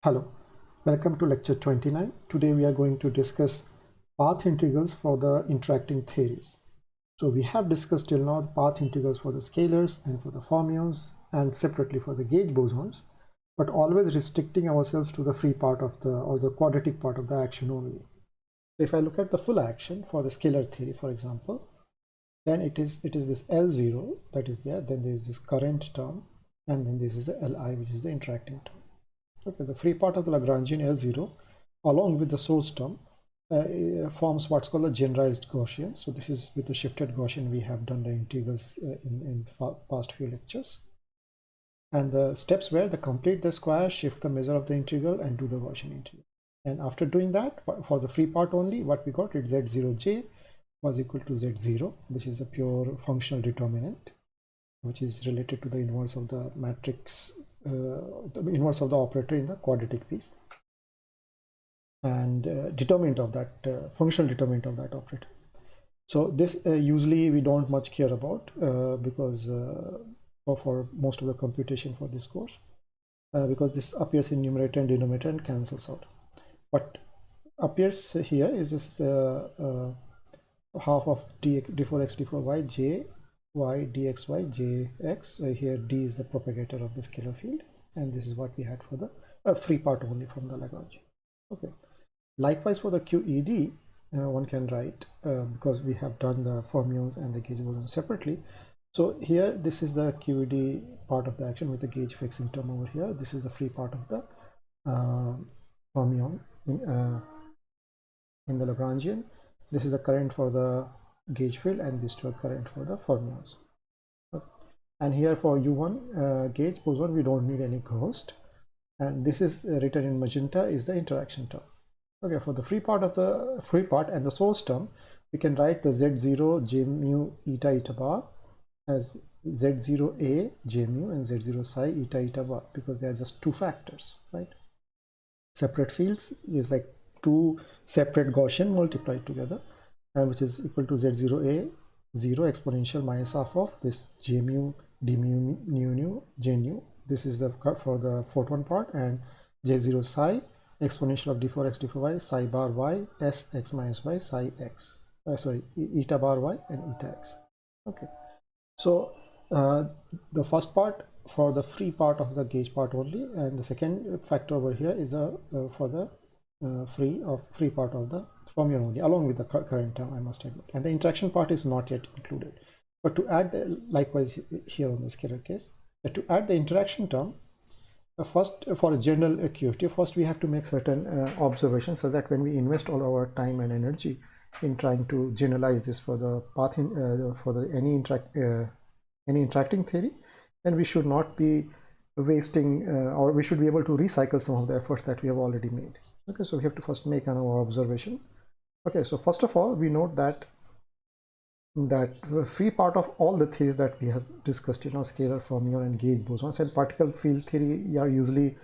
Hello, welcome to lecture 29. Today we are going to discuss path integrals for the interacting theories. So we have discussed till now the path integrals for the scalars and for the fermions and separately for the gauge bosons, but always restricting ourselves to the free part of the quadratic part of the action only. So if I look at the full action for the scalar theory, for example, then it is this L0 that is there, then there is this current term, and then this is the Li, which is the interacting term. Okay, the free part of the Lagrangian L0 along with the source term forms what's called a generalized Gaussian. So this is with the shifted Gaussian we have done the integrals in past few lectures. And the steps where they complete the square, shift the measure of the integral and do the Gaussian integral. And after doing that, for the free part only, what we got is Z0j was equal to Z0, which is a pure functional determinant, which is related to the inverse of the matrix, the inverse of the operator in the quadratic piece, and determinant of that functional determinant of that operator. So this usually we don't much care about because for most of the computation for this course, because this appears in numerator and denominator and cancels out. What appears here is this half of d4x d4y j y dxy jx. Here d is the propagator of the scalar field, and this is what we had for the free part only from the Lagrangian. Okay, likewise for the QED one can write because we have done the fermions and the gauge bosons separately. So here this is the QED part of the action with the gauge fixing term over here. This is the free part of the fermion in the Lagrangian. This is the current for the gauge field, and this two are current for the fermions. And here for U1 gauge boson we don't need any ghost, and this is written in magenta is the interaction term. Okay, for the free part and the source term, we can write the Z0 j mu eta eta bar as Z0a j mu and Z0 psi eta eta bar, because they are just two factors, right? Separate fields is like two separate Gaussian multiplied together, which is equal to Z0a 0 exponential minus half of this j mu d mu nu j nu. This is the for the photon part, and j0 psi exponential of d4x d4y psi bar y s x minus y psi x, sorry, eta bar y and eta x. Okay, so the first part for the free part of the gauge part only, and the second factor over here is for the free part of the fermion only, along with the current term, I must admit, and the interaction part is not yet included. But to add the, likewise here on the scalar case, to add the interaction term, first for a general QFT, first we have to make certain observations, so that when we invest all our time and energy in trying to generalize this for the path for the any interacting theory, then we should not be wasting or we should be able to recycle some of the efforts that we have already made. Okay, so we have to first make our observation. Okay, so first of all, we note that the free part of all the theories that we have discussed, scalar, fermion, and gauge bosons, and particle field theory are usually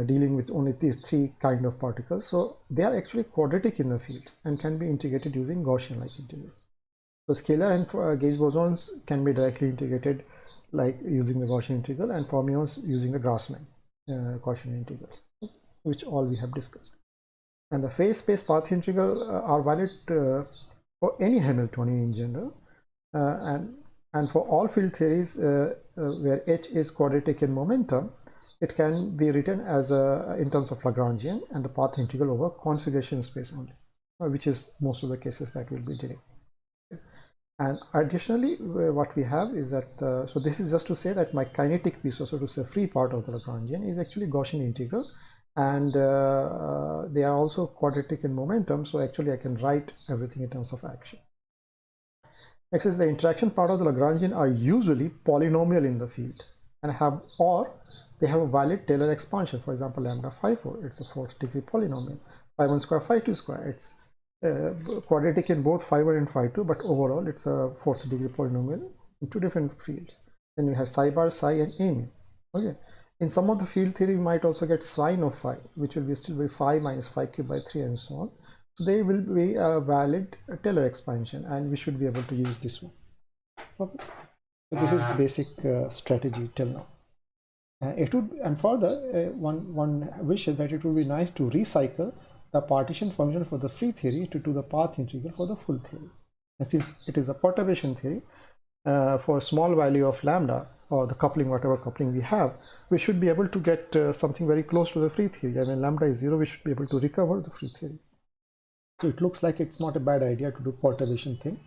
dealing with only these three kind of particles. So they are actually quadratic in the fields and can be integrated using Gaussian-like integrals. So scalar and gauge bosons can be directly integrated like using the Gaussian integral, and fermions using the Grassmann Gaussian integrals, which all we have discussed. And the phase space path integral are valid for any Hamiltonian in general, and for all field theories where H is quadratic in momentum, it can be written as in terms of Lagrangian and the path integral over configuration space only, which is most of the cases that we'll be dealing. And additionally, what we have is that so this is just to say that my kinetic piece, so to say free part of the Lagrangian, is actually Gaussian integral, and they are also quadratic in momentum, so actually I can write everything in terms of action. Next is the interaction part of the Lagrangian are usually polynomial in the field and they have a valid Taylor expansion. For example, lambda phi 4, it's a 4th degree polynomial. Phi 1 square, phi 2 square, it's quadratic in both phi 1 and phi 2, but overall it's a 4th degree polynomial in two different fields. Then you have psi bar, psi, and a mu. Okay. In some of the field theory, we might also get sine of phi, which will be still be phi minus phi cubed by 3 and so on. So they will be a valid Taylor expansion, and we should be able to use this one. Okay. So this is the basic strategy till now. It would, and further, one wish is that it would be nice to recycle the partition function for the free theory to do the path integral for the full theory. And since it is a perturbation theory, for a small value of lambda, or the coupling, whatever coupling we have, we should be able to get something very close to the free theory. And when lambda is 0, we should be able to recover the free theory. So it looks like it's not a bad idea to do perturbation thing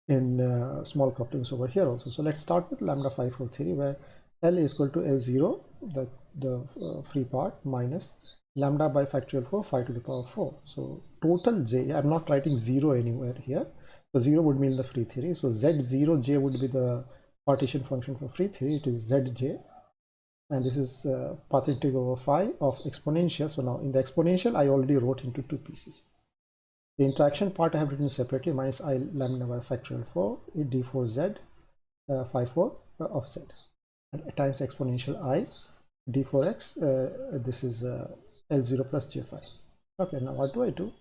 in small couplings over here also. So let's start with lambda 5 theory, where L is equal to L0, the free part, minus lambda by factorial 4, 5 to the power 4. So total j, I'm not writing 0 anywhere here. So 0 would mean the free theory. So Z0j would be the partition function for free theory. It is Zj. And this is path integral over phi of exponential. So now in the exponential, I already wrote into two pieces. The interaction part I have written separately, minus I lambda by factorial 4 d4z phi 4 of z, and times exponential I d4x. This is L0 plus j phi. Okay, now what do I do?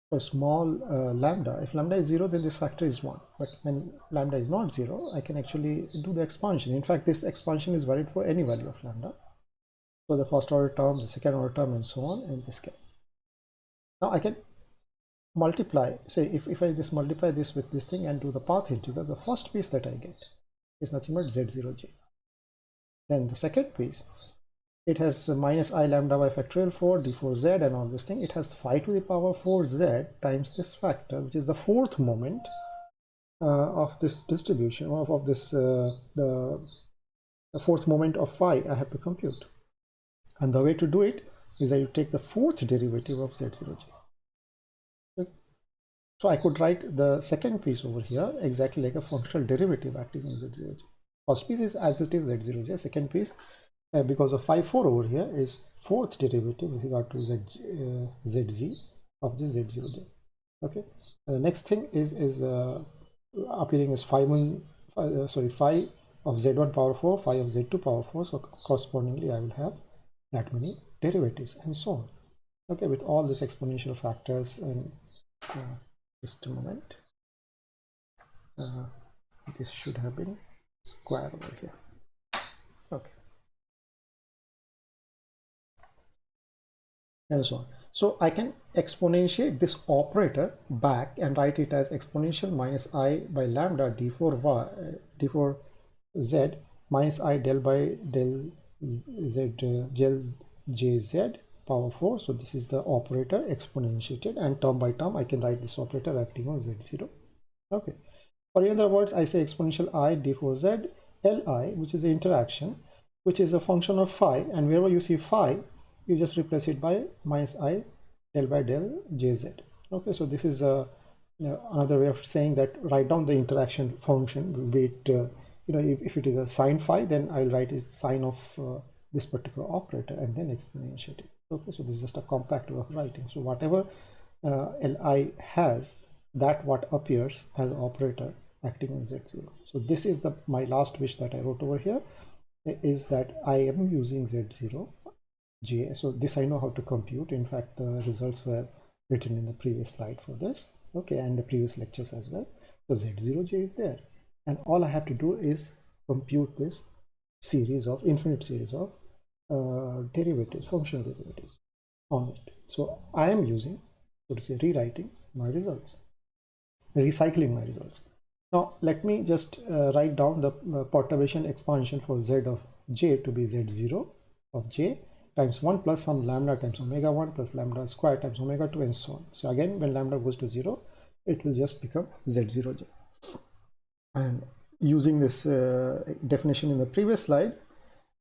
For small lambda, if lambda is 0, then this factor is 1. But when lambda is not 0, I can actually do the expansion. In fact, this expansion is valid for any value of lambda. So the first order term, the second order term, and so on in this case. Now I can multiply, say if I just multiply this with this thing and do the path integral, the first piece that I get is nothing but Z0j. Then the second piece, it has minus I lambda by factorial 4 d4z and all this thing. It has 5 to the power 4z times this factor, which is the fourth moment of this distribution of this the fourth moment of phi I have to compute. And the way to do it is that you take the fourth derivative of Z0j. So I could write the second piece over here exactly like a functional derivative acting on Z0j. First piece is as it is Z0j. Second piece, because of phi 4 over here, is fourth derivative with regard to Zz of this Z0j. Okay. The next thing is appearing as phi of Z1 power 4, phi of Z2 power 4. So correspondingly, I will have that many derivatives and so on. Okay, with all these exponential factors and just a moment. This should have been square over here. Okay. And so on. So I can exponentiate this operator back and write it as exponential minus I by lambda d4z minus I del by del z jz power 4. So this is the operator exponentiated, and term by term I can write this operator acting on z0. Okay, or in other words, I say exponential I d4z li, which is the interaction, which is a function of phi, and wherever you see phi, you just replace it by minus I del by del jz. Okay, so this is another way of saying that write down the interaction function, be it if it is a sine phi, then I'll write is sine of this particular operator and then exponentiate it. Okay, so this is just a compact way of writing. So whatever Li has, that what appears as operator acting on Z0. So this is my last wish that I wrote over here, is that I am using Z0j. So this I know how to compute. In fact, the results were written in the previous slide for this. Okay, and the previous lectures as well. So Z0j is there, and all I have to do is compute this infinite series of derivatives, functional derivatives on it. So I am using, so to say, rewriting my results, recycling my results. Now let me just write down the perturbation expansion for z of j to be z0 of j times 1 plus some lambda times omega 1 plus lambda square times omega 2 and so on. So again, when lambda goes to 0, it will just become z0j. And using this definition in the previous slide,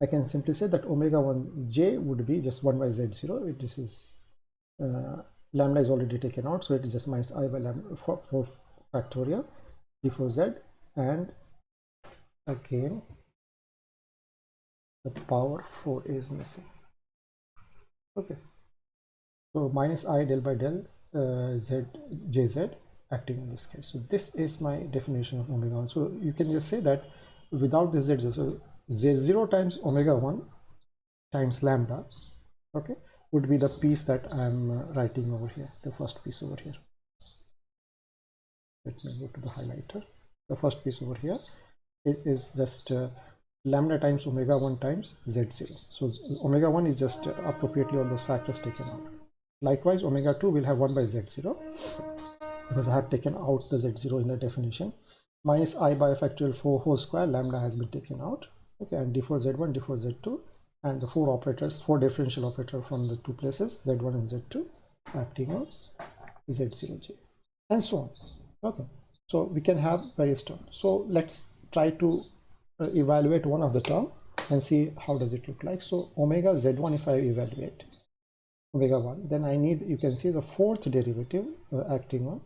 I can simply say that omega 1j would be just 1 by z0. This is lambda is already taken out, so it is just minus I by lambda 4 factorial d4z, and again the power 4 is missing. Okay, so minus I del by del jz acting in this case. So this is my definition of omega 1. So you can just say that without this z0, so z0 times omega 1 times lambda, okay, would be the piece that I'm writing over here, the first piece over here. Let me go to the highlighter. The first piece over here is just lambda times omega 1 times z0. So omega 1 is just appropriately all those factors taken out. Likewise, omega 2 will have 1 by z0 because I have taken out the z0 in the definition. Minus I by a factorial 4 whole square, lambda has been taken out. Okay, and d4 z1, d4 z2, and the four operators, four differential operators from the two places, z1 and z2, acting on z0j, and so on. Okay, so we can have various terms. So let's try to evaluate one of the term and see how does it look like. So omega z1, if I evaluate omega 1, then I need, you can see the fourth derivative acting on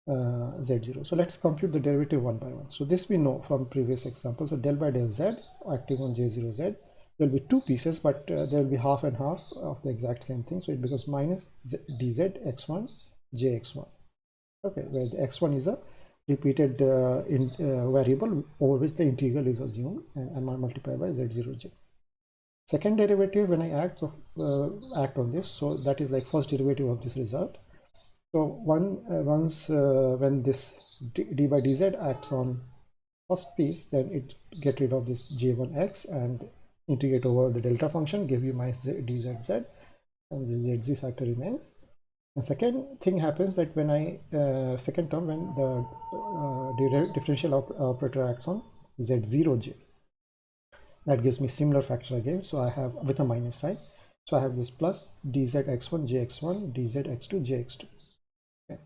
z0. So let's compute the derivative one by one. So this we know from previous example. So del by del z acting on j0z, there will be two pieces, but there will be half and half of the exact same thing. So it becomes minus dz x1 jx1. Okay, where the x1 is a repeated variable over which the integral is assumed and multiplied by z0j. Second derivative, when I act on this, so that is like first derivative of this result. So when this d by dz acts on first piece, then it get rid of this j1x and integrate over the delta function, give you minus dzz, and the zz factor remains. And second thing happens that when I second term, when the differential operator acts on z0j, that gives me similar factor again. So I have with a minus sign. So I have this plus dzx1 jx1 dzx2 jx2. Okay.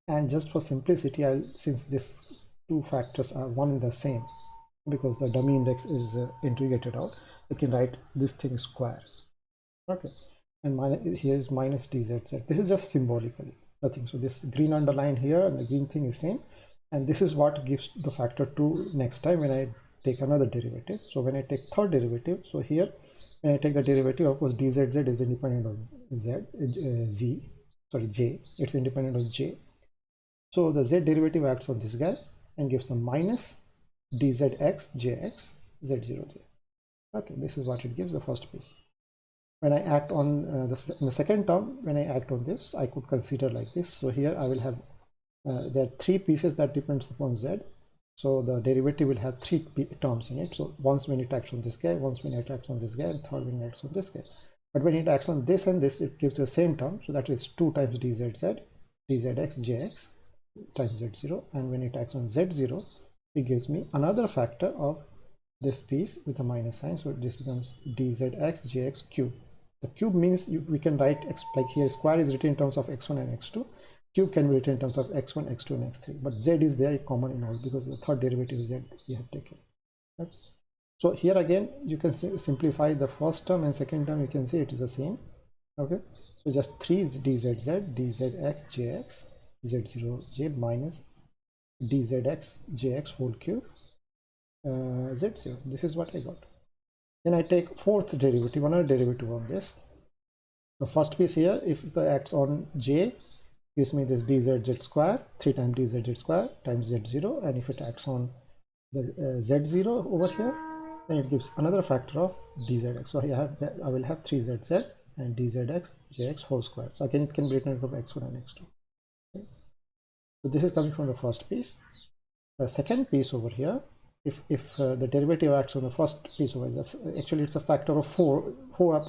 And just for simplicity, since these two factors are one and the same, because the dummy index is integrated out, I can write this thing square. Okay, and here is minus dzz. This is just symbolically, nothing. So this green underline here and the green thing is same, and this is what gives the factor 2 next time when I take another derivative. So when I take third derivative, so here when I take the derivative, of course dzz is independent of j, it's independent of j. So the z derivative acts on this guy and gives a minus dzx jx z0j. Okay, this is what it gives, the first piece. When I act on in the second term, when I act on this, I could consider like this. So here I will have there are three pieces that depends upon z. So the derivative will have three terms in it. So once when it acts on this guy, once when it acts on this guy, and third when it acts on this guy. But when it acts on this and this, it gives the same term. So that is 2 times dzz, dzx jx times z0. And when it acts on z0, it gives me another factor of this piece with a minus sign. So this becomes dzx jx cube. The cube means we can write like here square is written in terms of x1 and x2. Cube can be written in terms of x1, x2, and x3. But z is there common in all because the third derivative z we have taken. Okay. So here again you can simplify the first term and second term. You can see it is the same. Okay. So just 3 is dzz, dzx jx z0j minus dzx jx whole cube z0. This is what I got. Then I take fourth derivative, another derivative of this. The first piece here, if it acts on j, gives me this dzz square, 3 times dzz square times z0, and if it acts on the z0 over here, then it gives another factor of dzx. So I will have 3zz and dzx jx whole square. So again it can be written of x1 and x2. Okay. So this is coming from the first piece. The second piece over here, if the derivative acts on the first piece over here, actually it's a factor of 4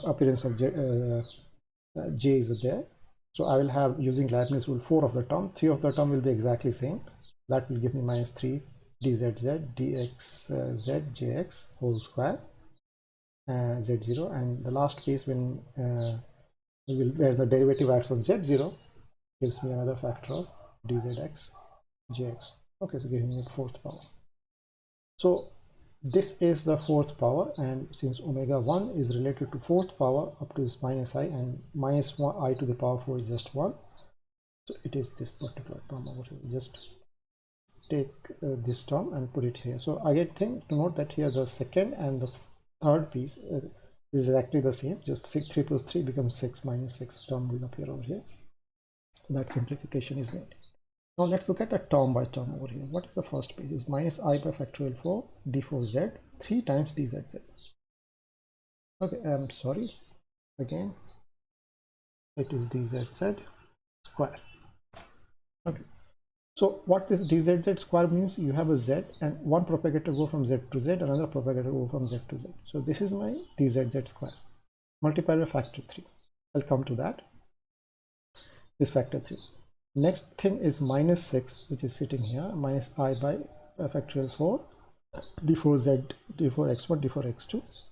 appearance of j is there. So I will have, using Leibniz rule, 4 of the term. 3 of the term will be exactly same. That will give me minus 3 dzz dxz jx whole square z0, and the last piece when where the derivative acts on z0 gives me another factor of dzx jx. Okay, so giving it fourth power. So this is the fourth power, and since omega 1 is related to fourth power up to this minus I, and minus 1 I to the power 4 is just 1, so it is this particular term over here. Just take this term and put it here. So again, thing to note that here the second and the third piece is exactly the same. Just 3 plus 3 becomes 6 minus 6 term will appear over here. That simplification is made. Now let's look at the term by term over here. What is the first piece? Is minus I by factorial 4 d4z 3 times dzz. Okay, I'm sorry. Again, it is dzz square. Okay. So what this dzz square means, you have a z and one propagator go from z to z, another propagator go from z to z. So this is my dzz square multiplied by factor 3. I'll come to that. This factor 3. Next thing is minus 6, which is sitting here, minus I by factorial 4 d4z d4x1 d4x2,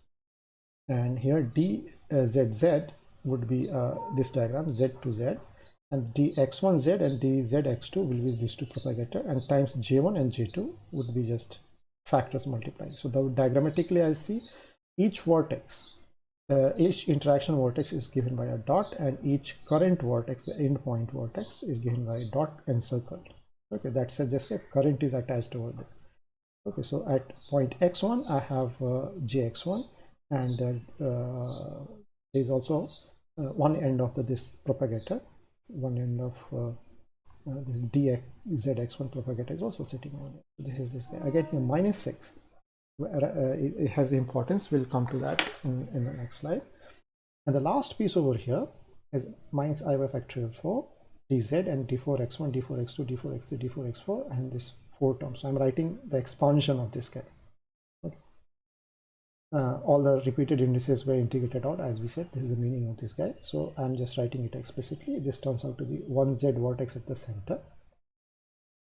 and here dzz would be this diagram, z to z, and dx1z and dzx2 will be these two propagator, and times j1 and j2 would be just factors multiplying. So the diagrammatically I see each vortex, each interaction vortex is given by a dot, and each current vortex, the endpoint vortex, is given by a dot encircled. Okay, that's just a current is attached over there. Okay, so at point x1 I have jx1, and there is also one end of this propagator, one end of this dzx1 propagator is also sitting over there. So this is this guy. I get minus 6. It has importance. We'll come to that in the next slide. And the last piece over here is minus I by factorial 4 dz and d4x1 d4x2 d4x3 d4x4 and this 4 terms. So I'm writing the expansion of this guy. Okay. All the repeated indices were integrated out, as we said. This is the meaning of this guy. So I'm just writing it explicitly. This turns out to be one z vortex at the center,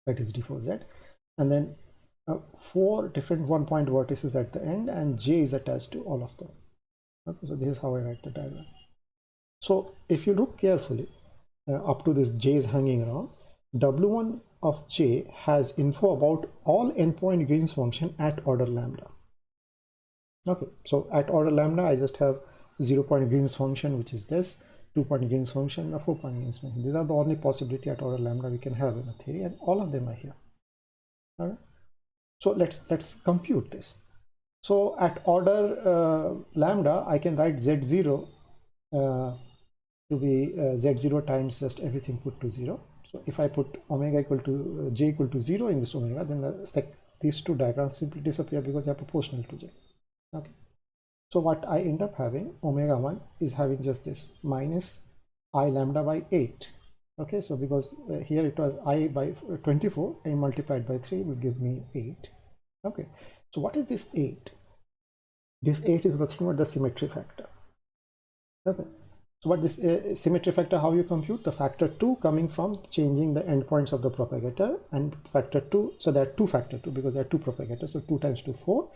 that is d4z, and then 4 different one-point vertices at the end, and j is attached to all of them. Okay, so this is how I write the diagram. So if you look carefully, up to this j is hanging around, w1 of j has info about all endpoint Green's function at order lambda. Okay, so at order lambda I just have 0-point Green's function, which is this, 2-point Green's function, a 4-point Green's function. These are the only possibility at order lambda we can have in a theory, and all of them are here. All right. So let's compute this. So at order lambda, I can write z0 to be z0 times just everything put to 0. So if I put omega equal to j equal to 0 in this omega, then these two diagrams simply disappear because they are proportional to j. Okay. So what I end up having, omega 1 is having just this minus I lambda by 8. Okay, so because here it was I by 24 and multiplied by 3 will give me 8. Okay, so what is this 8? This 8 is nothing but the symmetry factor. Okay, so what this symmetry factor, how you compute? The factor 2 coming from changing the endpoints of the propagator, and factor 2, so there are two factor 2 because there are two propagators, so 2 times 2 4,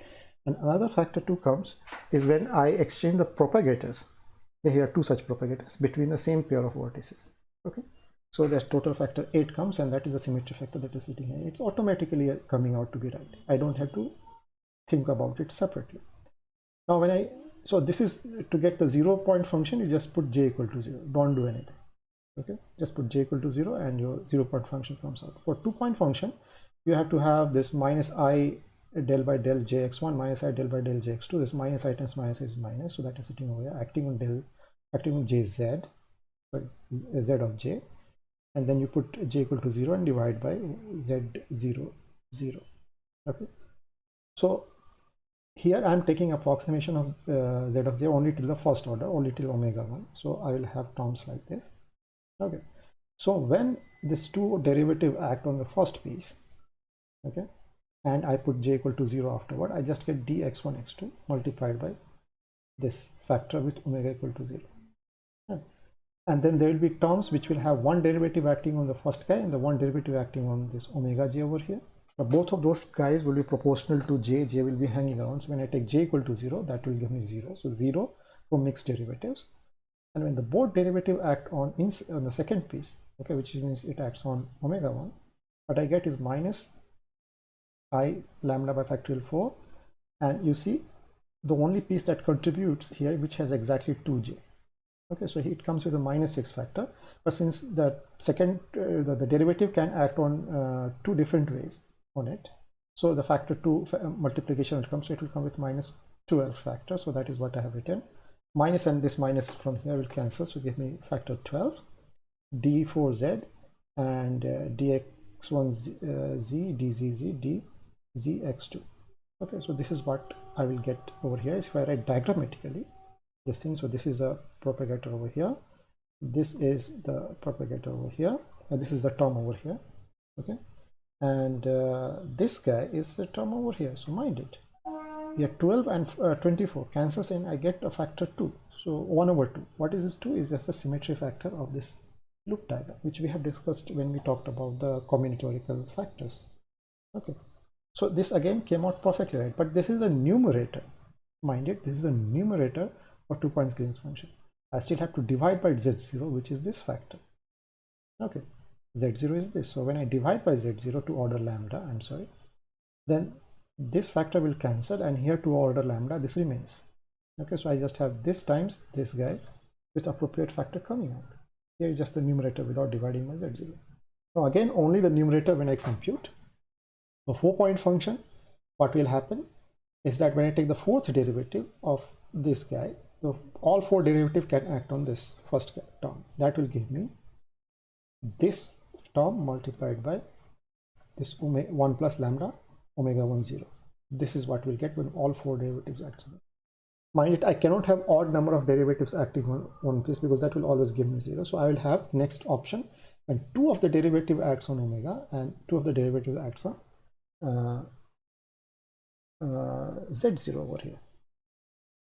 and another factor 2 comes is when I exchange the propagators. Here are two such propagators between the same pair of vertices. Okay. So there's total factor 8 comes, and that is the symmetry factor that is sitting here. It's automatically coming out to be right. I don't have to think about it separately. Now so this is to get the 0-point function, you just put j equal to 0. Don't do anything. Okay, just put j equal to 0 and your 0-point function comes out. For 2-point function, you have to have this minus I del by del jx1 minus I del by del jx2. This minus I times minus is minus, so that is sitting over here, acting on jz, sorry, z of j. And then you put j equal to 0 and divide by z0 0. Okay, so here I am taking approximation of z of j only till the first order, only till omega 1. So I will have terms like this. Okay, so when these two derivative act on the first piece, okay, and I put j equal to 0 afterward, I just get dx1 x2 multiplied by this factor with omega equal to 0. Okay. And then there will be terms which will have one derivative acting on the first guy and the one derivative acting on this omega j over here. Now both of those guys will be proportional to j. J will be hanging around. So when I take j equal to 0, that will give me 0. So 0 for mixed derivatives. And when the both derivative act on the second piece, okay, which means it acts on omega 1, what I get is minus I lambda by factorial 4. And you see the only piece that contributes here, which has exactly 2j. Okay, so it comes with a minus 6 factor, but since the second the derivative can act on two different ways on it, so the factor 2 multiplication will come, so it will come with minus 12 factor. So that is what I have written. Minus and this minus from here will cancel, so give me factor 12 d4z and dx1z dzz dzx2. Okay, so this is what I will get over here. If I write diagrammatically this thing, so this is a propagator over here, this is the propagator over here, and this is the term over here. Okay, and this guy is a term over here. So mind it, here 12 and 24 cancels and I get a factor 2. So 1 over 2. What is this 2? Is just a symmetry factor of this loop diagram, which we have discussed when we talked about the combinatorial factors. Okay, so this again came out perfectly right, but this is a numerator. Mind it, this is a numerator for 2 points Green's function. I still have to divide by z0, which is this factor. Okay, z0 is this. So when I divide by z0 to order lambda, I'm sorry, then this factor will cancel, and here to order lambda this remains. Okay, so I just have this times this guy with appropriate factor coming out. Here is just the numerator without dividing by z0. Now again, only the numerator when I compute. The 4-point function, what will happen is that when I take the fourth derivative of this guy, so all 4 derivatives can act on this first term. That will give me this term multiplied by this 1 plus lambda omega 1 0. This is what we'll get when all 4 derivatives act on it. Mind it, I cannot have odd number of derivatives acting on one piece because that will always give me 0. So I will have next option when 2 of the derivative acts on omega and 2 of the derivative acts on z0 over here.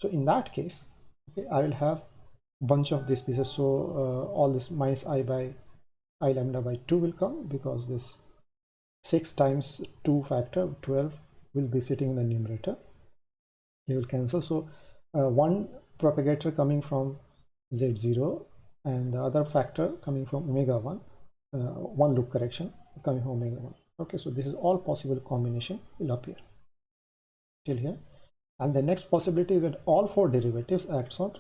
So in that case, okay, I will have bunch of these pieces. So all this minus I by I lambda by 2 will come, because this 6 times 2 factor 12 will be sitting in the numerator. They will cancel. So one propagator coming from z0 and the other factor coming from omega 1, one loop correction coming from omega 1. Okay, so this is all possible combination will appear till here. And the next possibility is that all 4 derivatives acts on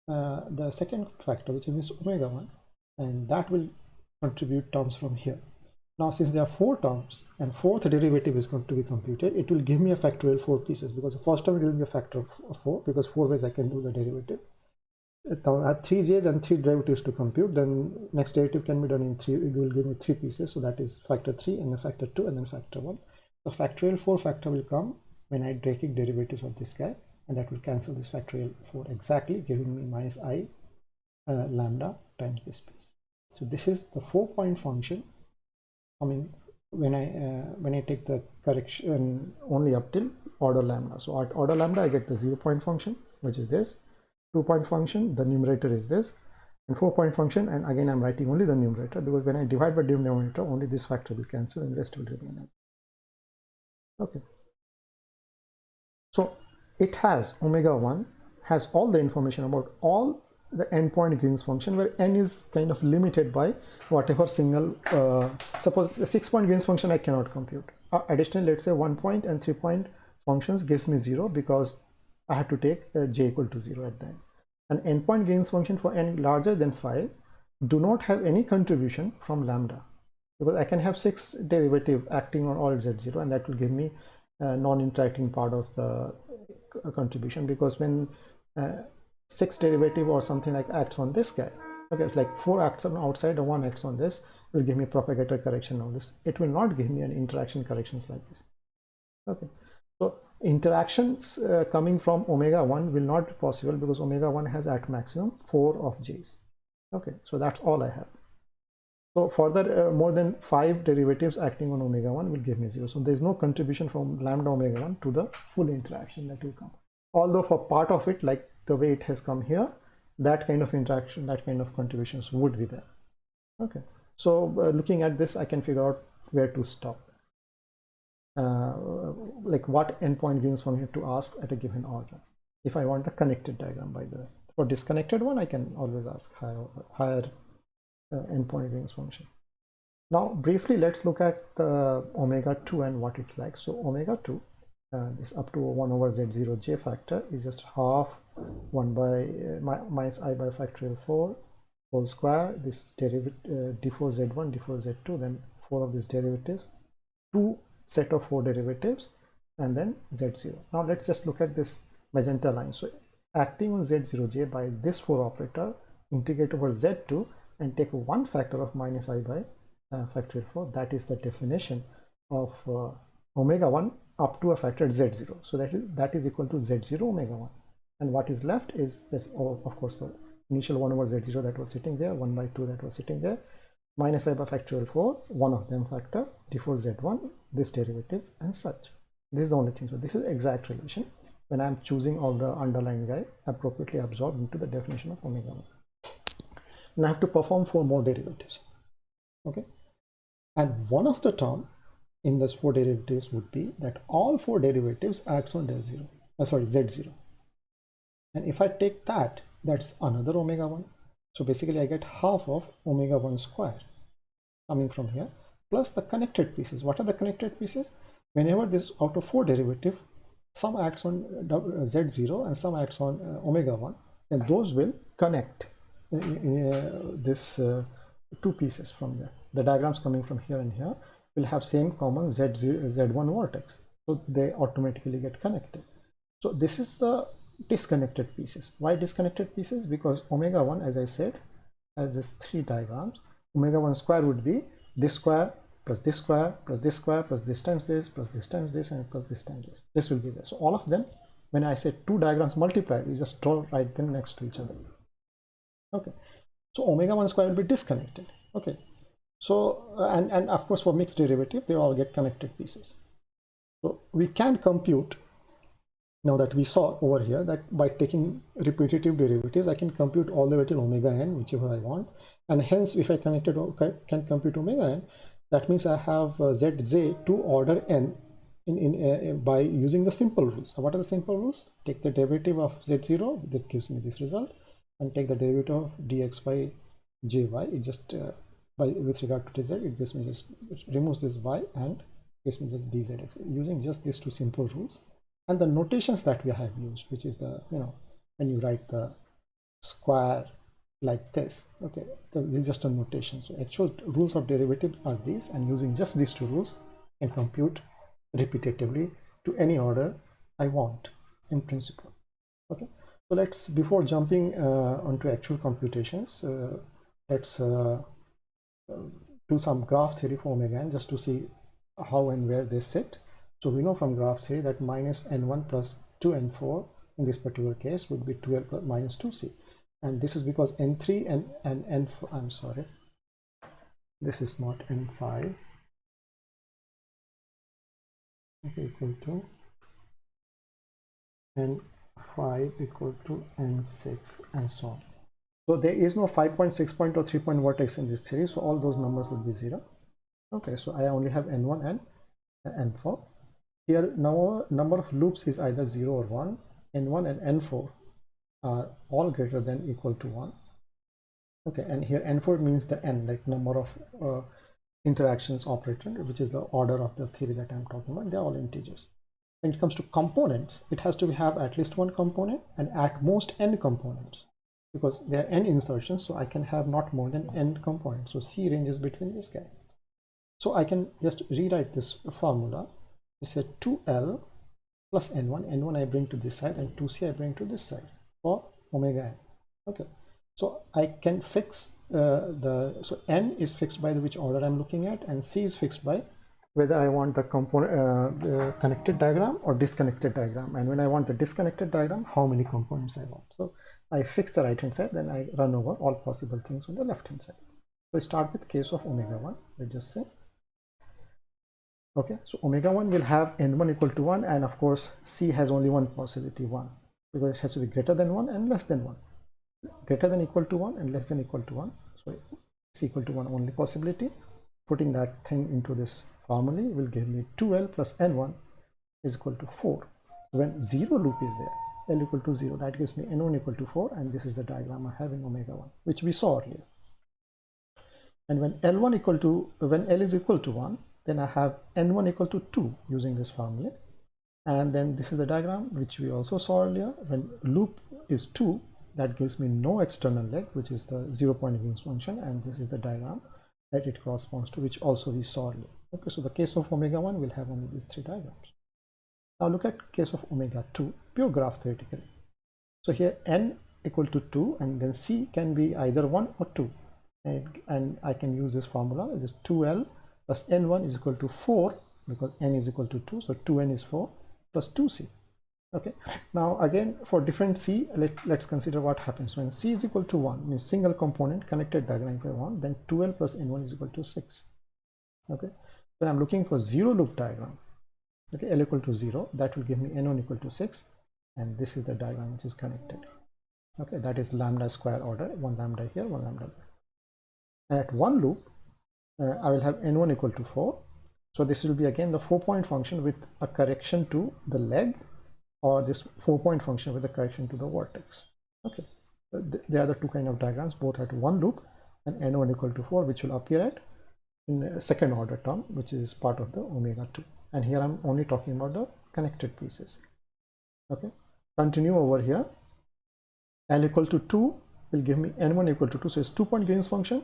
the second factor, which is omega 1, and that will contribute terms from here. Now since there are 4 terms and 4th derivative is going to be computed, it will give me a factorial 4 pieces, because the first term will give me a factor of 4, because 4 ways I can do the derivative. Now I have 3 j's and 3 derivatives to compute. Then next derivative can be done in 3. It will give me 3 pieces, so that is factor 3 and then factor 2 and then factor 1. So factorial 4 factor will come when I taking derivatives of this guy, and that will cancel this factorial 4 exactly, giving me minus I lambda times this piece. So this is the 4-point function coming when I take the correction only up till order lambda. So at order lambda I get the 0-point function, which is this. 2-point function, the numerator is this, and 4-point function, and again I'm writing only the numerator, because when I divide by denominator only this factor will cancel and the rest will remain as. Okay, so it has omega 1 has all the information about all the endpoint Green's function, where n is kind of limited by whatever single suppose the 6-point Green's function I cannot compute. Additionally, let's say 1-point and 3-point functions gives me 0, because I have to take j equal to 0 at the end. An endpoint Green's function for n larger than 5 do not have any contribution from lambda, because I can have 6 derivative acting on all z0, and that will give me non-interacting part of the contribution, because when 6 derivative or something like acts on this guy, okay, it's like 4 acts on outside and 1 acts on this, will give me propagator correction on this. It will not give me an interaction corrections like this. Okay, so interactions coming from omega 1 will not be possible, because omega 1 has at maximum 4 of j's. Okay, so that's all I have. So further more than 5 derivatives acting on omega 1 will give me 0. So there is no contribution from lambda omega 1 to the full interaction that will come. Although for part of it, like the way it has come here, that kind of interaction, that kind of contributions would be there. Okay, so looking at this, I can figure out where to stop. Like what endpoint Green's function to ask at a given order. If I want the connected diagram, by the way. For disconnected one, I can always ask higher endpoint Green's function. Now briefly, let's look at the omega 2 and what it's like. So omega 2, this up to 1 over z0 j factor is just half 1 by minus I by factorial 4 whole square, this derivative d4 z1 d4 z2, then 4 of these derivatives, 2 set of 4 derivatives, and then z0. Now let's just look at this magenta line. So acting on z0j by this 4 operator, integrate over z2 and take 1 factor of minus I by factorial 4. That is the definition of omega 1 up to a factor z0. So that is equal to z0 omega 1. And what is left is this, of course, the initial 1 over z0 that was sitting there, 1 by 2 that was sitting there, minus I by factorial 4, one of them factor, d4 z1, this derivative and such. This is the only thing. So this is exact relation when I'm choosing all the underlying guy appropriately absorbed into the definition of omega 1. And I have to perform 4 more derivatives. Okay, and one of the term in those 4 derivatives would be that all 4 derivatives acts on del 0, z0. And if I take that, that's another omega 1. So basically I get half of omega 1 square coming from here, plus the connected pieces. What are the connected pieces? Whenever this out of 4 derivative, some acts on z0 and some acts on omega 1, and those will connect this 2 pieces from there. The diagrams coming from here and here will have same common z1 vertex, so they automatically get connected. So this is the disconnected pieces. Why disconnected pieces? Because omega 1, as I said, has these 3 diagrams. Omega 1 square would be this square plus this square plus this square plus this times this plus this times this and plus this times this. This will be there. So all of them, when I say 2 diagrams multiplied, you just write them next to each other. Okay, so omega 1 square will be disconnected. Okay, so and of course for mixed derivative they all get connected pieces. So we can compute, now that we saw over here, that by taking repetitive derivatives I can compute all the way till omega n, whichever I want, and hence if I can compute omega n, that means I have zj to order n by using the simple rules. So what are the simple rules? Take the derivative of z0, this gives me this result, and take the derivative of dx by jy. It just with regard to dz, it gives me just, it removes this y and gives me just dzx, using just these 2 simple rules and the notations that we have used, which is the, when you write the square like this. Okay, this is just a notation. So actual rules of derivative are these, and using just these 2 rules I can compute repetitively to any order I want in principle. Okay, so let's, before jumping onto actual computations, let's do some graph theory for omega n, just to see how and where they sit. So we know from graph theory that minus n1 plus 2n4 in this particular case would be 2l plus minus 2c, and this is because n3 and n4, I'm sorry, this is not n5, okay, equal to n5 equal to n6 and so on. So there is no 5 point, 6 point or 3 point vertex in this theory, so all those numbers would be 0. Okay, so I only have n1 and n4. Here now number of loops is either 0 or 1. n1 and n4 are all greater than equal to 1. Okay, and here n4 means the n, like number of interactions operated, which is the order of the theory that I'm talking about. They're all integers. When it comes to components, it has to have at least 1 component and at most n components, because there are n insertions, so I can have not more than n components. So C ranges between this guy. So I can just rewrite this formula. It's a 2l plus n1. n1 I bring to this side and 2c I bring to this side for omega n. Okay, so I can fix so n is fixed by which order I'm looking at, and c is fixed by whether I want the component connected diagram or disconnected diagram, and when I want the disconnected diagram, how many components I want. So I fix the right hand side, then I run over all possible things on the left hand side. So I start with case of omega 1. Let's just say, okay, so omega 1 will have n1 equal to 1, and of course c has only one possibility, 1, because it has to be greater than 1 and less than 1. Greater than equal to 1 and less than equal to 1. So c equal to 1 only possibility. Putting that thing into this formula will give me 2l plus n1 is equal to 4. When 0 loop is there, l equal to 0, that gives me n1 equal to 4, and this is the diagram I have in omega 1, which we saw earlier. And when l is equal to 1, then I have n1 equal to 2 using this formula. And then this is the diagram which we also saw earlier. When loop is 2, that gives me no external leg, which is the 0-point Green's function, and this is the diagram that it corresponds to, which also we saw earlier. Okay, so the case of omega 1 will have only these 3 diagrams. Now look at case of omega 2, pure graph theoretically. So here n equal to 2, and then c can be either 1 or 2, and I can use this formula. This is 2l plus n1 is equal to 4, because n is equal to 2, so 2n is 4 plus 2c. Okay, now again for different C, let's consider what happens when C is equal to 1, means single component connected diagram if I want, then 12 plus N1 is equal to 6. Okay, when I'm looking for zero loop diagram, okay, L equal to 0, that will give me N1 equal to 6, and this is the diagram which is connected. Okay, that is lambda square order, one lambda here, one lambda there. And at one loop, I will have N1 equal to 4. So this will be again the 4-point function with a correction to the leg, or this 4-point function with a correction to the vertex. Okay, they are the two kind of diagrams, both at one loop, and N1 equal to 4, which will appear at in a second order term, which is part of the omega 2. And here I'm only talking about the connected pieces. Okay, continue over here. L equal to 2 will give me N1 equal to 2, so it's 2-point Green's function,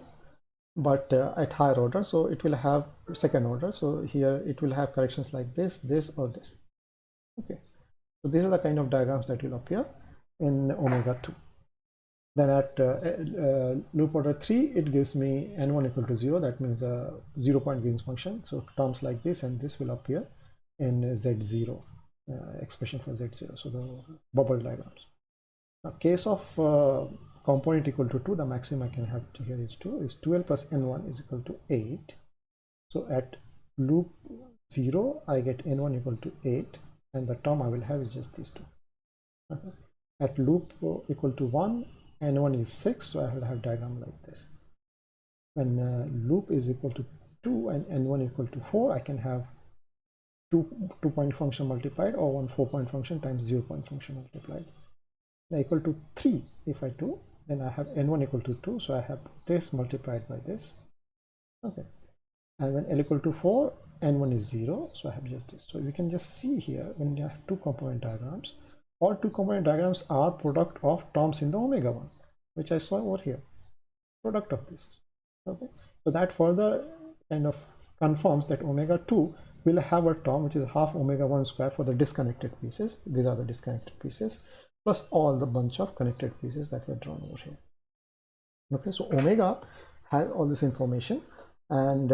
but at higher order, so it will have second order. So here it will have corrections like this, this, or this. Okay, so these are the kind of diagrams that will appear in omega 2. Then at loop order 3, it gives me N1 equal to 0, that means a 0-point Green's function. So terms like this and this will appear in Z0, expression for Z0, so the bubble diagrams. Now case of component equal to 2, the maximum I can have here is 2, is 12 plus N1 is equal to 8. So at loop 0, I get N1 equal to 8, and the term I will have is just these two. Okay. At loop equal to 1, N1 is 6, so I will have diagram like this. When loop is equal to 2 and N1 equal to 4, I can have two-point function multiplied, or one 4-point function times 0-point function multiplied. Now equal to 3, if I do, then I have N1 equal to 2, so I have this multiplied by this. Okay, and when L equal to 4, N1 is 0, so I have just this. So you can just see here, when you have two component diagrams, all two component diagrams are product of terms in the omega 1, which I saw over here, product of this. Okay, so that further kind of confirms that omega 2 will have a term which is half omega 1 square for the disconnected pieces. These are the disconnected pieces, plus all the bunch of connected pieces that were drawn over here. Okay, so omega has all this information, and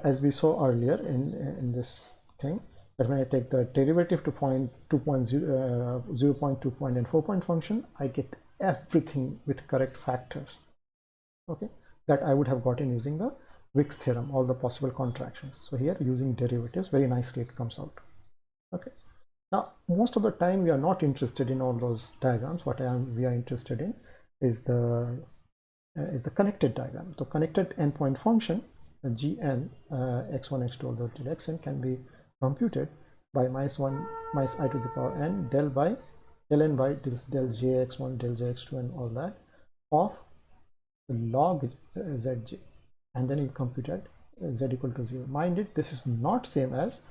as we saw earlier in this thing, that when I take the derivative to 0.2 point and 4-point function, I get everything with correct factors. Okay, that I would have gotten using the Wick's theorem, all the possible contractions. So here using derivatives, very nicely it comes out. Okay, now most of the time we are not interested in all those diagrams. What we are interested in is the connected diagram. The connected endpoint function gn x1 x2 all the way till xn can be computed by minus I to the power n del n by del jx1 del jx2 and all that of log zj, and then you compute at z equal to 0. Mind it, this is not same as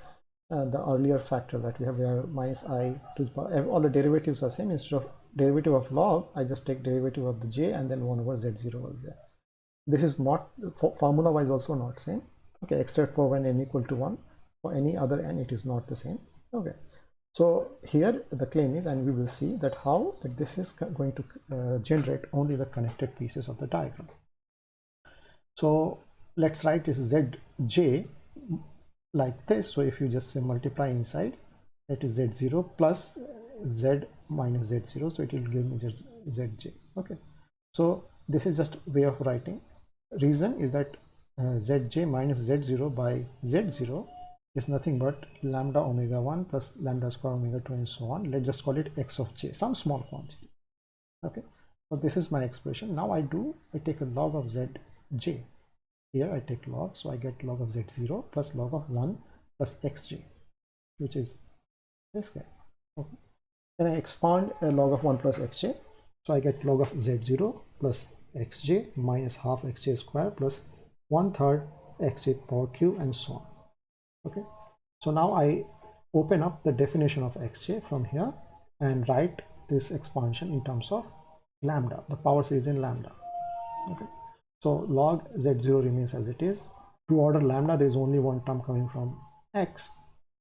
the earlier factor that we have, where minus I to the power, all the derivatives are same. Instead of derivative of log, I just take derivative of the j and then 1 over z0 was there. This is not, formula wise also not same. Okay, except for when n equal to 1. For any other n, it is not the same. Okay, so here the claim is, and we will see that how that this is going to generate only the connected pieces of the diagram. So let's write this zj like this. So if you just say multiply inside, it is z0 plus z minus z0, so it will give me zj. Okay, so this is just way of writing. Reason is that zj minus z0 by z0 is nothing but lambda omega 1 plus lambda square omega 2 and so on. Let's just call it x of j, some small quantity. Okay, so this is my expression. Now I take a log of zj. Here I take log, so I get log of z0 plus log of 1 plus xj, which is this guy. Okay, then I expand a log of 1 plus xj, so I get log of z0 plus xj minus half xj square plus 1/3 xj power q and so on. Okay, so now I open up the definition of xj from here and write this expansion in terms of lambda. The power series in lambda. Okay, so log z0 remains as it is. To order lambda, there is only one term coming from x,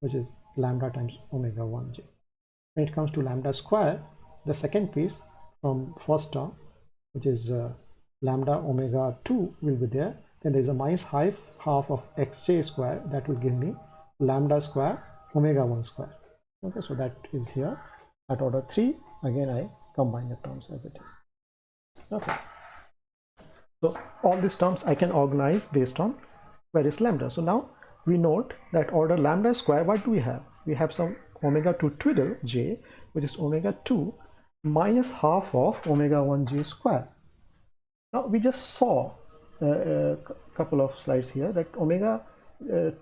which is lambda times omega 1j. When it comes to lambda square, the second piece from first term, which is lambda omega 2 will be there. Then there is a minus half of xj square, that will give me lambda square omega 1 square. Okay, so that is here. At order 3, again I combine the terms as it is. Okay. So all these terms I can organize based on various lambda. So now we note that order lambda square, what do we have? We have some omega 2 twiddle j, which is omega 2 minus half of omega 1 j square. Now we just saw a couple of slides here that omega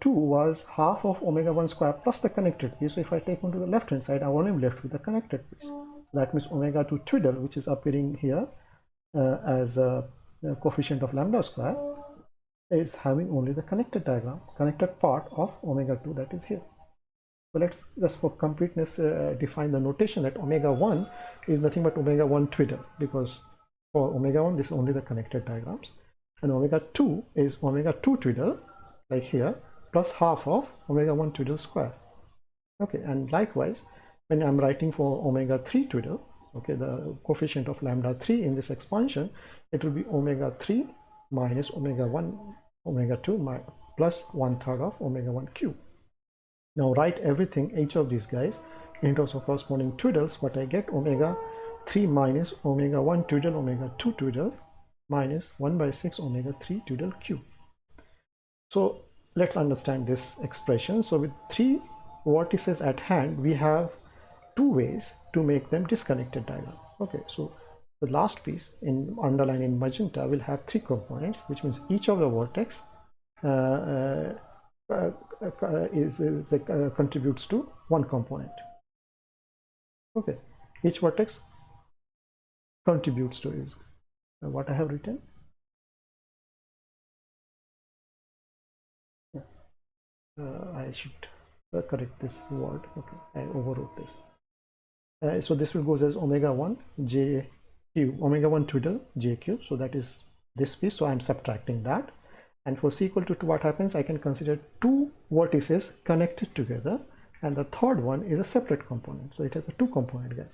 2 was half of omega 1 square plus the connected piece. So if I take one to the left hand side, I am only left with the connected piece. So that means omega 2 twiddle, which is appearing here as a coefficient of lambda square, is having only the connected diagram, connected part of omega 2 that is here. So let's just for completeness define the notation that omega 1 is nothing but omega 1 twiddle, because for omega 1 this is only the connected diagrams, and omega 2 is omega 2 twiddle like here plus half of omega 1 twiddle square. Okay, and likewise when I'm writing for omega 3 twiddle, okay, the coefficient of lambda 3 in this expansion, it will be omega 3 minus omega 1 omega 2 plus 1/3 of omega 1 cube. Now write everything, each of these guys in terms of corresponding twiddles. What I get, omega 3 minus omega 1 twiddle omega 2 twiddle minus 1/6 omega 3 twiddle cube. So let's understand this expression. So with 3 vertices at hand, we have 2 ways to make them disconnected diagram. Okay, so the last piece in underline in magenta will have 3 components, which means each of the vertex contributes to 1 component. Okay, each vertex contributes to is what I have written. I should correct this word. Okay, I overwrote this. So this will goes as omega 1 j cube, omega 1 twiddle j cube. So that is this piece. So I'm subtracting that. And for c equal to 2, what happens? I can consider 2 vertices connected together, and the third one is a separate component. So it has a 2 component guy.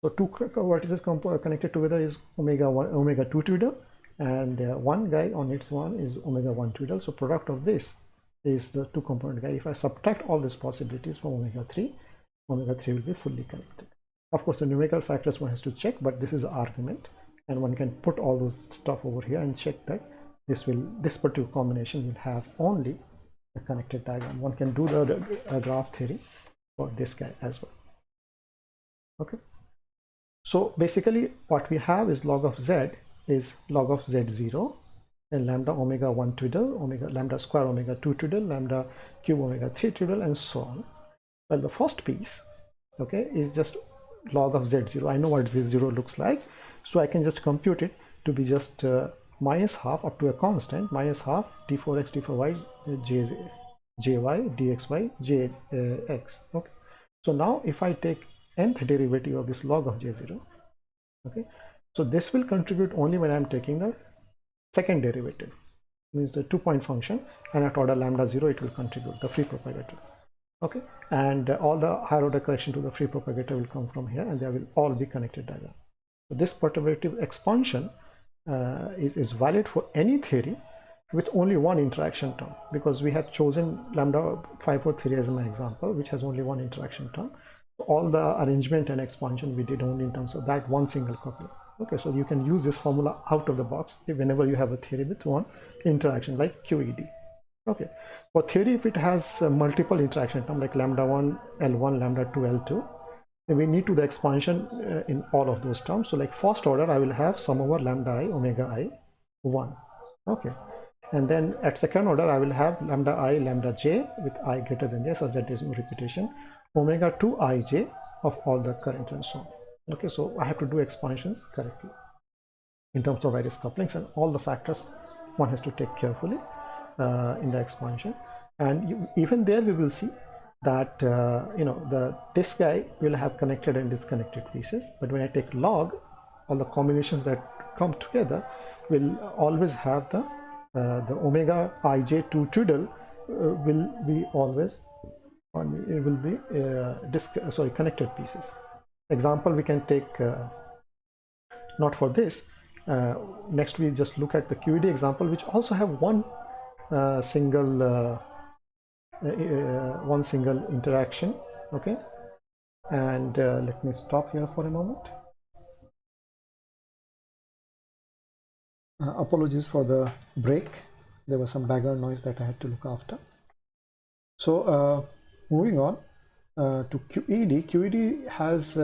So 2 vertices connected together is omega 1 omega 2 twiddle, and one guy on its one is omega 1 twiddle. So product of this is the 2 component guy. If I subtract all these possibilities from omega 3 will be fully connected. Of course, the numerical factors one has to check, but this is the argument, and one can put all those stuff over here and check that this particular combination will have only the connected diagram. One can do the graph theory for this guy as well. Okay, so basically what we have is log of z is log of z0, and lambda omega 1 twiddle, omega lambda square omega 2 twiddle, lambda cube omega 3 twiddle, and so on. Well, the first piece, okay, is just log of z0. I know what z0 looks like, so I can just compute it to be just minus half up to a constant, minus half d4x d4y jy dxy jx. Okay, so now if I take nth derivative of this log of j0, okay, so this will contribute only when I'm taking the second derivative, means the 2-point function, and at order lambda 0 it will contribute the free propagator. Okay, and all the higher order correction to the free propagator will come from here, and they will all be connected diagram. So this perturbative expansion is valid for any theory with only one interaction term, because we have chosen lambda 543 as my example, which has only one interaction term. So all the arrangement and expansion we did only in terms of that one single coupling. Okay, so you can use this formula out of the box whenever you have a theory with one interaction like QED. Okay, for theory, if it has multiple interaction term like lambda 1 L1 lambda 2 L2, then we need to the expansion in all of those terms. So like first order, I will have sum over lambda I omega I 1. Okay, and then at second order I will have lambda I lambda j with I greater than j, such that there is no repetition, omega 2 ij of all the currents and so on. Okay, so I have to do expansions correctly in terms of various couplings, and all the factors one has to take carefully in the expansion. And even there we will see that this guy will have connected and disconnected pieces, but when I take log, all the combinations that come together will always have the omega ij2 twiddle will be always it will be connected pieces. Example we can take, not for this, next we just look at the QED example, which also have one single interaction. Okay, And let me stop here for a moment. Apologies for the break. There was some background noise that I had to look after. So moving on to QED. QED has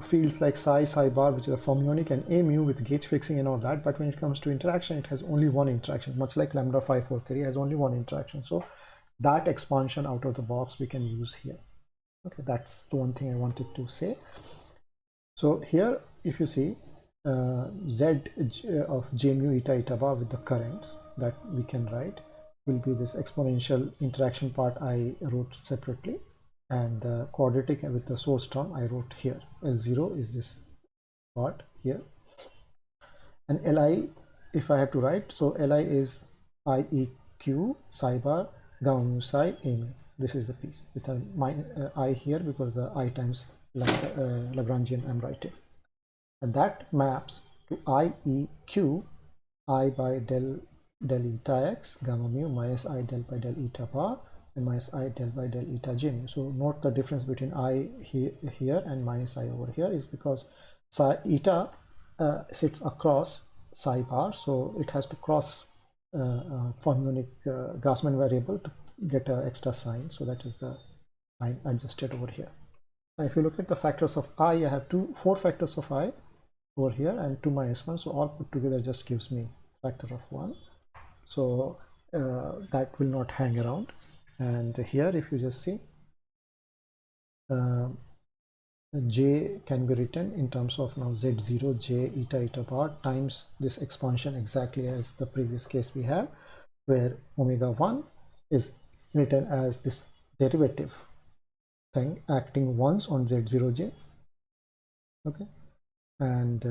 fields like psi, psi bar, which is a fermionic, and a mu with gauge fixing and all that. But when it comes to interaction, it has only one interaction, much like lambda 543 has only one interaction. So that expansion out of the box we can use here. Okay, that's the one thing I wanted to say. So here, if you see z of j mu eta eta bar with the currents that we can write will be this exponential interaction part I wrote separately, and the quadratic with the source term I wrote here. L0 is this part here, and Li, if I have to write, so Li is IEQ psi bar gamma mu psi a mu. This is the piece with a I here because the I times Lagrangian I'm writing, and that maps to IEQ I by del eta x gamma mu minus I del by del eta bar and minus I del by del eta j mu. So note the difference between I here and minus I over here is because psi eta sits across psi bar, so it has to cross fermionic Grassmann variable to get an extra sign. So that is the sign adjusted over here. Now if you look at the factors of I have 4 factors of I over here and 2 minus 1, so all put together just gives me factor of 1. So that will not hang around. And here if you just see j can be written in terms of now z0 j eta eta bar times this expansion exactly as the previous case we have, where omega 1 is written as this derivative thing acting once on z0j. Okay, and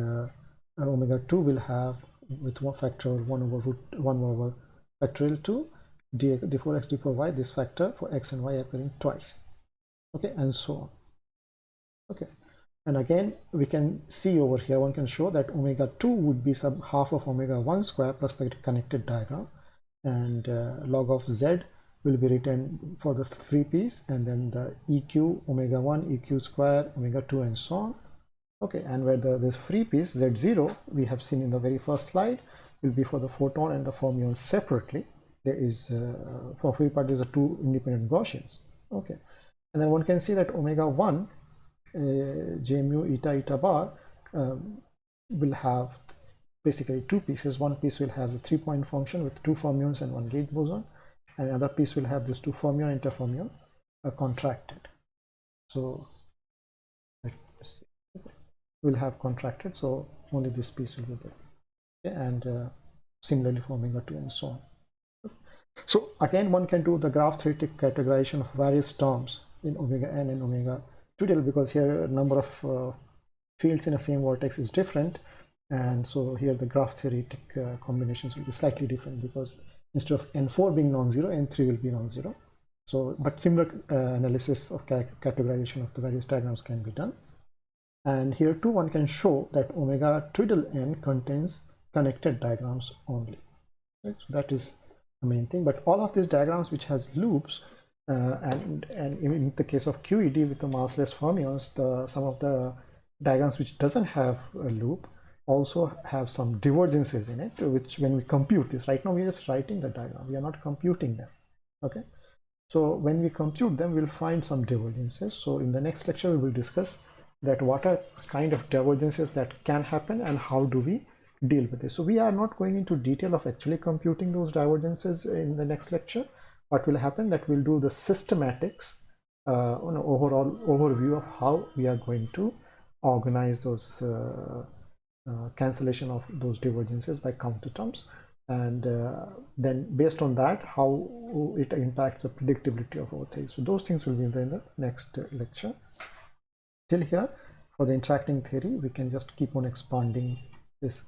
omega 2 will have with one factor 1 over factorial 2 d4x d4y, this factor for x and y appearing twice. Okay, and so on. Okay, and again we can see over here, one can show that omega 2 would be some half of omega 1 square plus the connected diagram, and log of z will be written for the free piece, and then the eq omega 1 eq square omega 2 and so on. Okay, and where this free piece z0 we have seen in the very first slide will be for the photon and the fermion separately. There is for free part is a 2 independent Gaussians. Okay, and then one can see that omega 1 j mu eta eta bar will have basically 2 pieces. One piece will have the 3-point function with 2 fermions and 1 gauge boson, and another piece will have this 2 fermion interfermion contracted. So let's see, will have contracted, so only this piece will be there. Okay, and similarly for omega 2 and so on. So again one can do the graph theoretic categorization of various terms in omega n and omega 2 because here number of fields in a same vortex is different, and so here the graph theoretic combinations will be slightly different because instead of n4 being non-zero, n3 will be non-zero. So but similar analysis of categorization of the various diagrams can be done. And here too one can show that omega twiddle n contains connected diagrams only. Right? So that is the main thing. But all of these diagrams which has loops, and in the case of QED with the massless fermions, some of the diagrams which doesn't have a loop also have some divergences in it, which when we compute this, right now we are just writing the diagram, we are not computing them. Okay, so when we compute them we'll find some divergences. So in the next lecture we will discuss that what are kind of divergences that can happen and how do we deal with this. So we are not going into detail of actually computing those divergences in the next lecture. What will happen that we'll do the systematics on an overall overview of how we are going to organize those cancellation of those divergences by counter terms, and then based on that how it impacts the predictability of our theory. So those things will be in the next lecture. Till here for the interacting theory we can just keep on expanding this,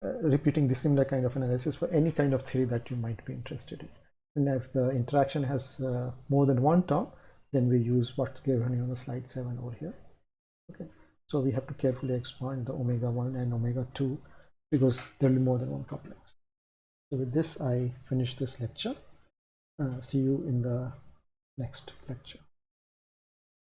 repeating the similar kind of analysis for any kind of theory that you might be interested in. And if the interaction has more than one term, then we use what's given on the slide 7 over here. Okay, so we have to carefully expand the omega 1 and omega 2 because there will be more than one coupling. So with this I finish this lecture. See you in the next lecture.